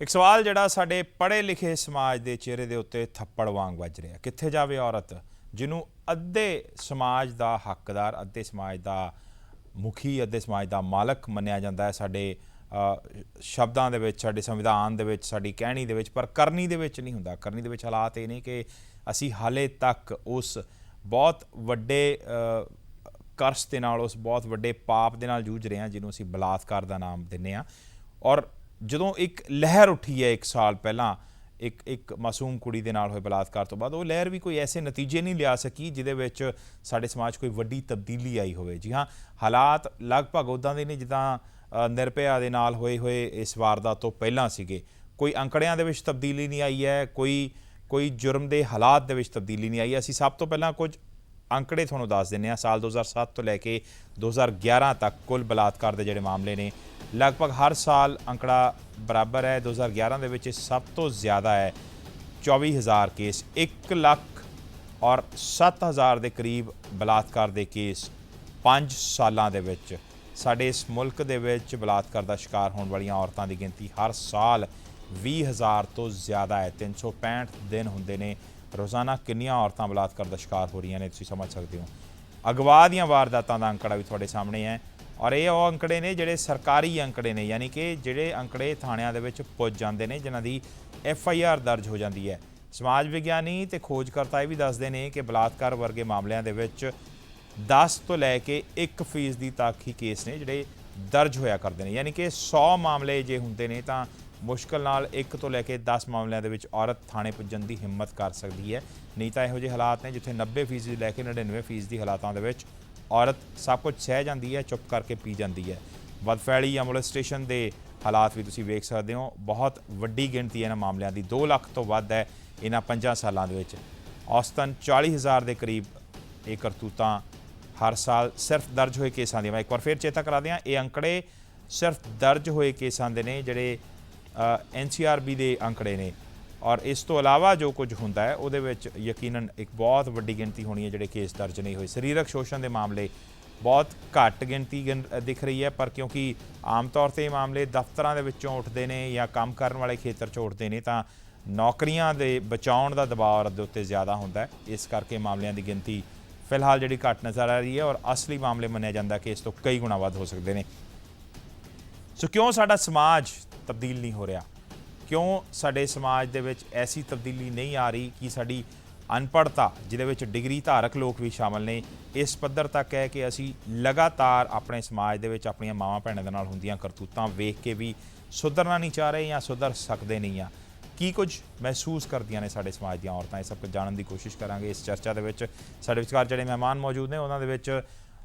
एक सवाल जिहड़ा साडे पढ़े लिखे समाज के चेहरे के उत्ते थप्पड़ वांग वज रहा, कित्थे जावे औरत जिन्हों अद्धे समाज का हकदार, अद्धे समाज का मुखी, अद्धे समाज का मालक मन्निया जाता है साडे शब्दों के विच, साडे संविधान दे विच, साडी कहनी दे विच, पर करनी दे विच नहीं हुंदा। करनी दे विच हालात ये नहीं कि असी हाले तक उस बहुत वड्डे कर्स दे नाल, उस बहुत वड्डे पाप दे नाल जूझ रहे हैं जिन्हों असी बलात्कार का नाम दिंदे आ। और ਜਦੋਂ एक लहर उठी है 1 साल पहला एक मासूम कुड़ी दे नाल होए बलात्कार तो बाद, वो लहर भी कोई ऐसे नतीजे नहीं लिया सकी जिहदे विच साडे समाज कोई वड्डी तब्दीली आई होवे। जी हाँ, हालात लगभग उदां दे नहीं जिद्दां निर्भया दे नाल होए इस वारदात तो पहलां सीगे। कोई अंकड़ियां दे विच तब्दीली नहीं आई है, कोई जुर्म दे हालात दे विच तब्दीली नहीं आई। असीं सब तो पहलां कुछ अंकड़े तुहानूं दस दिंदे आ। साल 2007 तो लैके 2011 तक कुल बलात्कार के जिहड़े मामले ने लगभग हर साल अंकड़ा बराबर है। 2011 दे विच सब तो ज़्यादा है 24,000 केस, 1,07,000 के करीब बलात्कार के केस 5 सालों के विच। साडे इस मुल्क दे विच बलात्कार का शिकार होने वाली औरतों की गिनती हर साल 20,000 तो ज़्यादा है। 365 दिन होंदे ने, रोज़ाना किन्नियां औरतां बलात्कार का शिकार हो रही ने तुसीं समझ सकते हो। अगवा दीयां वारदातां दा अंकड़ा भी तुहाडे सामने है। और ये वो अंकड़े ने जिहड़े सरकारी अंकड़े ने, यानी कि जिहड़े अंकड़े थाणिਆਂ ਦੇ ਵਿੱਚ ਪੁੱਜ ਜਾਂਦੇ ਨੇ, जिन्हां ਦੀ FIR दर्ज हो जाती है। समाज विग्यानी ते खोजकर्ता भी दसदे ने कि बलात्कार वर्गे मामलों के विच 10 तो लैके 1% तक ही केस ने जिहड़े दर्ज होया करते हैं। यानी कि 100 मामले जे हुंदे ने तां मुश्किल नाल 1 तो लैके 10 मामलों के विच औरत थाणे पुज्जण की हिम्मत कर सकती है। नहीं तो इहो जिहे हालात ने जिथे 90% लैके 99% हालातों के विच औरत सब कुछ सह जाती है, चुप करके पी जाती है। बदफैली या मोलेस्टेशन के हालात भी तुसीं वेख सकते हो। बहुत वड्डी गिनती इन्हां मामलों की, 2 लाख तो वध है इन्हां 5 सालों के विच। औसतन 40,000 के करीब ये करतूतां हर साल सिर्फ दर्ज हुए केसां दी। मैं एक बार फिर चेता करा दियां, ये अंकड़े सिर्फ दर्ज हुए केसां दे ने, जिहड़े NCRB के अंकड़े ने। और इस तो इलावा जो कुछ होंदा है उहदे विच यकीनन एक बहुत वड्डी गिनती होनी है जिहड़े केस दर्ज नहीं हुए। शरीरक शोषण के मामले बहुत घट गिनती दिख रही है, पर क्योंकि आम तौर पर मामले दफ्तरां दे विचों उठदे ने या काम करन वाले खेतर चों उठदे ने, तां नौकरियां दे बचाउण दा दबाव औरत दे उत्ते ज़्यादा हुंदा है। इस करके मामलों की गिनती फिलहाल जिहड़ी घट नज़र आ रही है, और असली मामले मन्निया जांदा कि इस तो कई गुणा वध हो सकते हैं। सो क्यों साडा समाज तब्दील नहीं हो रहा? क्यों साडे समाज दे विच ऐसी तब्दीली नहीं आ रही कि साडी अनपढ़ता, जिहदे विच डिग्री धारक लोग भी शामिल ने, इस पद्धर तक है कि असी लगातार अपने समाज दे विच अपणियां मावां भैणां दे नाल हुंदियां करतूतां वेख के भी सुधरना नहीं चाह रहे या सुधर सकते नहीं आ। की कुछ महसूस करदियां ने साडे समाज दीयां औरतां, ये सब कुछ जानने की कोशिश करांगे इस चर्चा दे विच। साडे विचकार जिहड़े मेहमान मौजूद ने उन्हां दे विच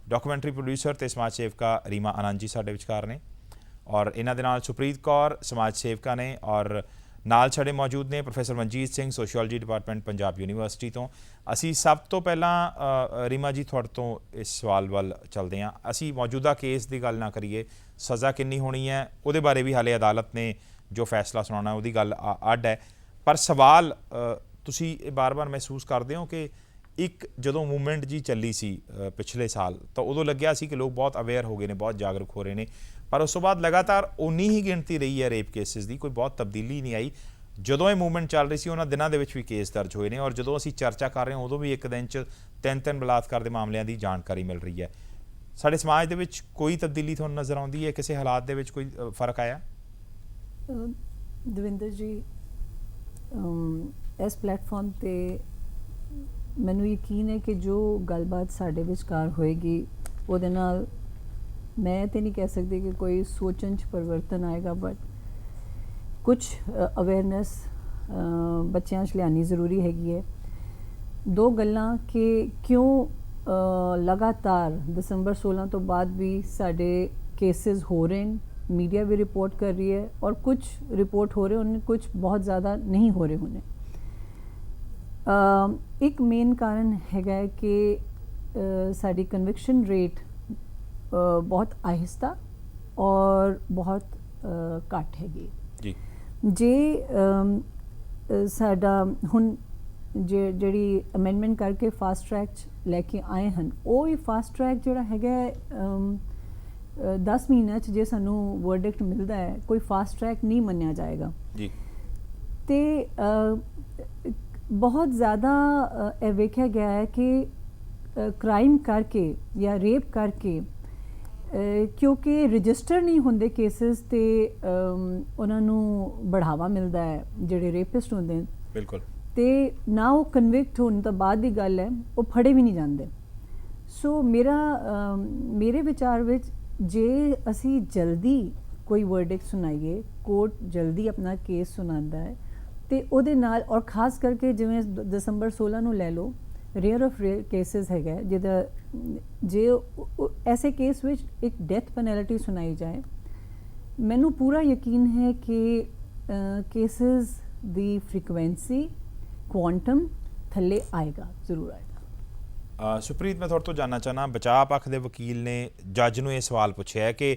डॉक्यूमेंटरी प्रोड्यूसर ते समाज सेवका रीमा आनंद जी साडे विचकार ने, और इन्हां दे नाल सुप्रीत कौर समाज सेवका ने, और नाल छड़े मौजूद ने professor Manjeet Singh sociology department Punjab university तो। असी सब तो पहला रीमा जी तुहाडे तो इस सवाल वाल चलते हैं। असी मौजूदा केस की गल ना करिए, सज़ा कितनी होनी है उहदे बारे भी हाले अदालत ने जो फैसला सुनाना उहदी गल अड्ड है, पर सवाल तुसी बार बार महसूस करते हो कि एक जदों मूवमेंट जी चली सी पिछले साल, तो उदों लग्या सी कि लोग बहुत अवेयर हो गए ने, बहुत जागरूक हो रहे हैं, पर उस तो बाद लगातार उन्नी ही गिनती रही है रेप केसिस की, कोई बहुत तब्दीली नहीं आई। जदों ये मूवमेंट चल रही सी उन्होंने दिनों के भी केस दर्ज हुए हैं, और जदों असी चर्चा कर रहे हैं उदों भी एक दिन च 3 बलात्कार के मामलों की जानकारी मिल रही है। साडे समाज दे विच कोई तब्दीली तुहानूं नज़र आउंदी है? किसी हालात दे विच कोई फर्क आया? दविंदर जी, इस प्लेटफॉर्म पे मैनू यकीन है कि जो गलबात साडे विचकार होएगी उहदे नाल मैं तो नहीं कह सकती कि कोई सोचन च परिवर्तन आएगा, बट कुछ अवेयरनेस बच्चों च लियानी ज़रूरी हैगी है। 2 गल्लां कि क्यों लगातार दिसंबर 16 तो बाद भी साडे केसेस हो रहे हैं, मीडिया भी रिपोर्ट कर रही है, और कुछ रिपोर्ट हो रहे हैं, कुछ बहुत ज़्यादा नहीं हो रहे होने। एक मेन कारण हैगा कि साडी कन्विक्शन रेट बहुत आहिस्ता और बहुत घट हैगी जी। जे साडा हुण जिहड़ी अमेंडमेंट करके फास्ट ट्रैक लैके आए हैं, वो ही फास्ट ट्रैक जिहड़ा हैगा 10 ਮਹੀਨਿਆਂ 'ਚ ਜੇ ਸਾਨੂੰ ਵਰਡਿਕਟ ਮਿਲਦਾ ਹੈ, ਕੋਈ ਫਾਸਟ ਟਰੈਕ ਨਹੀਂ ਮੰਨਿਆ ਜਾਏਗਾ। ਜੀ ਤੇ ਬਹੁਤ ਜ਼ਿਆਦਾ ਇਹ ਵੇਖਿਆ ਗਿਆ ਹੈ ਕਿ ਕ੍ਰਾਈਮ ਕਰਕੇ ਜਾਂ ਰੇਪ ਕਰਕੇ ਕਿਉਂਕਿ ਰਜਿਸਟਰ ਨਹੀਂ ਹੁੰਦੇ ਕੇਸਿਸ ਤੇ ਉਹਨਾਂ ਨੂੰ ਬੜਾਵਾ ਮਿਲਦਾ ਹੈ, ਜਿਹੜੇ ਰੇਪਿਸਟ ਹੁੰਦੇ ਨੇ, ਬਿਲਕੁਲ। ਤੇ ਨਾ ਉਹ ਕਨਵਿਕਟ ਹੋਣ ਤੋਂ ਬਾਅਦ ਦੀ ਗੱਲ ਹੈ, ਉਹ ਫੜੇ ਵੀ ਨਹੀਂ ਜਾਂਦੇ। ਸੋ ਮੇਰੇ ਵਿਚਾਰ ਵਿੱਚ ਜੇ ਅਸੀਂ ਜਲਦੀ ਕੋਈ ਵਰਡਿਕਟ ਸੁਣਾਈਏ, ਕੋਰਟ ਜਲਦੀ ਆਪਣਾ ਕੇਸ ਸੁਣਾਉਂਦਾ ਹੈ, ਤੇ ਉਹਦੇ ਨਾਲ ਔਰ ਖਾਸ ਕਰਕੇ ਜਿਵੇਂ ਦਸੰਬਰ 16 ਨੂੰ ਲੈ ਲਓ, ਰੇਅਰ ਆਫ ਰੇਅਰ ਕੇਸਿਸ ਹੈਗਾ ਜਿਹਦਾ ਜੇ ਐਸੇ ਕੇਸ ਵਿੱਚ ਇੱਕ ਡੈਥ ਪੈਨਲਟੀ ਸੁਣਾਈ ਜਾਏ, ਮੈਨੂੰ ਪੂਰਾ ਯਕੀਨ ਹੈ ਕਿ ਕੇਸਿਸ ਦੀ ਫ੍ਰੀਕੁਐਂਸੀ ਕੁਆਂਟਮ ਥੱਲੇ ਆਏਗਾ, ਜ਼ਰੂਰ ਆਏਗਾ। ਸੁਪ੍ਰੀਤ, ਮੈਂ ਤੁਹਾਡੇ ਤੋਂ ਜਾਣਨਾ ਚਾਹੁੰਦਾ, ਬਚਾਅ ਪੱਖ ਦੇ ਵਕੀਲ ਨੇ ਜੱਜ ਨੂੰ ਇਹ ਸਵਾਲ ਪੁੱਛਿਆ ਹੈ ਕਿ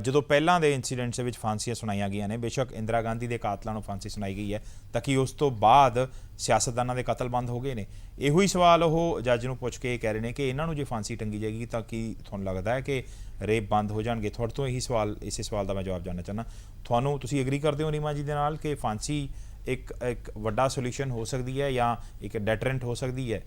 ਜਦੋਂ ਪਹਿਲਾਂ ਦੇ ਇਨਸੀਡੈਂਟਸ ਵਿੱਚ ਫਾਂਸੀਆਂ ਸੁਣਾਈਆਂ ਗਈਆਂ ਨੇ, ਬੇਸ਼ੱਕ ਇੰਦਰਾ ਗਾਂਧੀ ਦੇ ਕਾਤਲਾਂ ਨੂੰ ਫਾਂਸੀ ਸੁਣਾਈ ਗਈ ਹੈ, ਤਾਂ ਕਿ ਉਸ ਤੋਂ ਬਾਅਦ ਸਿਆਸਤਦਾਨਾਂ ਦੇ ਕਤਲ ਬੰਦ ਹੋ ਗਏ ਨੇ। ਇਹੋ ਹੀ ਸਵਾਲ ਉਹ ਜੱਜ ਨੂੰ ਪੁੱਛ ਕੇ ਕਹਿ ਰਹੇ ਨੇ ਕਿ ਇਹਨਾਂ ਨੂੰ ਜੇ ਫਾਂਸੀ ਟੰਗੀ ਜਾਏਗੀ ਤਾਂ ਕੀ ਤੁਹਾਨੂੰ ਲੱਗਦਾ ਹੈ ਕਿ ਰੇਪ ਬੰਦ ਹੋ ਜਾਣਗੇ? ਤੁਹਾਡੇ ਤੋਂ ਇਹੀ ਸਵਾਲ, ਇਸੇ ਸਵਾਲ ਦਾ ਮੈਂ ਜਵਾਬ ਜਾਣਨਾ ਚਾਹੁੰਦਾ। ਤੁਸੀਂ ਐਗਰੀ ਕਰਦੇ ਹੋ ਨੀਮਾ ਜੀ ਦੇ ਨਾਲ ਕਿ ਫਾਂਸੀ ਇੱਕ ਵੱਡਾ ਸੋਲੂਸ਼ਨ ਹੋ ਸਕਦੀ ਹੈ ਜਾਂ ਇੱਕ ਡੈਟਰੈਂਟ ਹੋ ਸਕਦੀ ਹੈ?